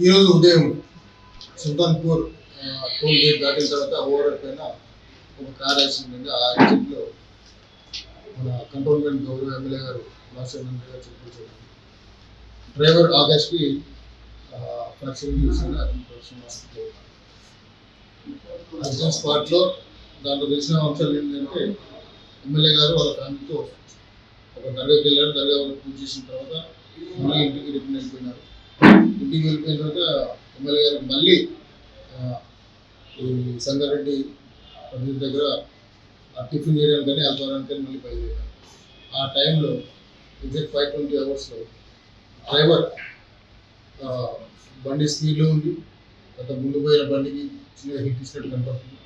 ఈరోజు ఉదయం Sultanpur toll gate దాటిన తర్వాత ఓవర్ పైన ఒక కార్ యాక్సిడెంట్. ఆ యాక్సిడెంట్లో మన కంటోన్మెంట్ గౌరవ ఎమ్మెల్యే గారు రాజశేఖర గారు చనిపోయారు. డ్రైవర్ ఆకాష్కి ఫ్రాక్చర్ చేసిన యాక్సిడెంట్ స్పాట్లో. దాంట్లో తెలిసిన అంశాలు ఏంటంటే ఎమ్మెల్యే గారు వాళ్ళ ఫ్యామిలీతో ఒక దర్గాకి వెళ్ళారు. దర్గా వాళ్ళు పూజ చేసిన తర్వాత మళ్ళీ ఇంటికి రిటర్న్ వెళ్ళిపోయినారు. ఇంటికి వెళ్ళిపోయిన తర్వాత ఎమ్మెల్యే గారు మళ్ళీ ఈ సంగారెడ్డి పరిధి దగ్గర టిఫిన్ చేయడానికి కానీ అల్పారానికి కానీ మళ్ళీ బయలుదేరారు. ఆ టైంలో ఎగ్జాక్ట్ 5:20 అవర్స్లో డ్రైవర్ బండి స్పీడ్లో ఉంది. గత ముందు పోయిన బండికి చిన్న హిట్ ఇచ్చినట్టు కనపడుతుంది.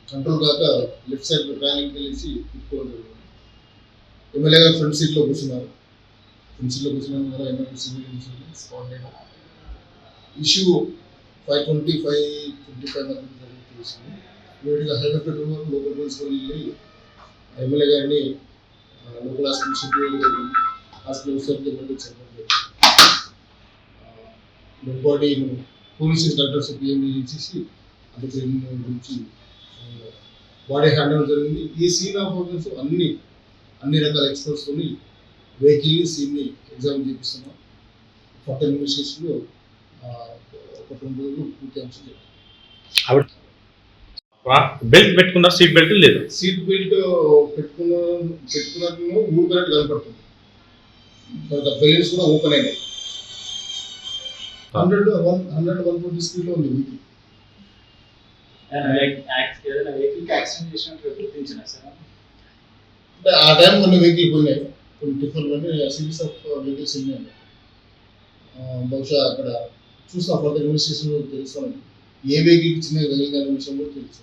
కంట్రోల్ కాక లెఫ్ట్ సైడ్ ట్రాలింగ్కి వెళ్ళి తిప్పుకోవడం జరిగింది. ఎమ్మెల్యే గారు ఫ్రంట్ సీట్లో కూర్చున్నారు. ఫ్రంట్ సీట్లో కూర్చున్నాను కదా ఎమ్మెల్యే సివిల్ స్పాట్ ఇష్యూ 5:20-5:25 మధ్య తెలిసింది. వేడిగా హైవే పెట్రోల్ వరకు లోకల్ పోలీసులు వెళ్ళి ఎమ్మెల్యే గారిని లోకల్ హాస్పిటల్ షిఫ్ట్ చేయడం జరిగింది. హాస్పిటల్ చనిపోయింది. డెడ్ బాడీని పోలీసు డాక్టర్స్ పిఎంఈ ఇచ్చేసి అందుకు గురించి బాడీ హ్యాండ్ ఓవర్ జరిగింది. ఈ సీన్ ఆఫ్ ఆర్గన్స్ అన్ని రకాల ఎక్స్పర్ట్స్తో వెహికల్ని సీన్ని ఎగ్జామ్ చేపిస్తున్నాం. ఫర్దర్ ఇన్వెస్టిగేషన్లో ఒక 2 రోజులు పూర్తి అంశం. బెల్ట్ పెట్టుకున్న సీట్ బెల్ట్ లేదు. సీట్ బెల్ట్ పెట్టుకున్నట్టు ఊపినట్టు కనపడుతుంది. తర్వాత బెలూన్స్ కూడా ఓపెన్ అయినాయి. 100-140 స్పీడ్లో ఉంది వెహికల్. అంటే ఆ టైం కొన్ని వెహికల్ పోయినాయి, కొన్ని టిఫర్లు సిరీస్ ఆఫ్ వెహికల్స్ ఉన్నాయి. బహుశా అక్కడ చూస్తాం ఫర్దర్ ఇన్వెస్టిగేషన్లో తెలుస్తాం ఏ వెహికల్కి చిన్న కలిగిన విషయం కూడా తెలుసు.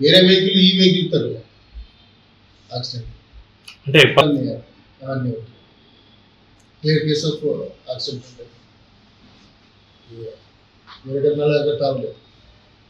వేరే వెహికల్ ఈ వెహికల్ తరు యాక్సిడెంట్ అంటే అవన్నీ క్లియర్ కేస్ ఆఫ్ యాక్సిడెంట్. వేరే కాలేదు.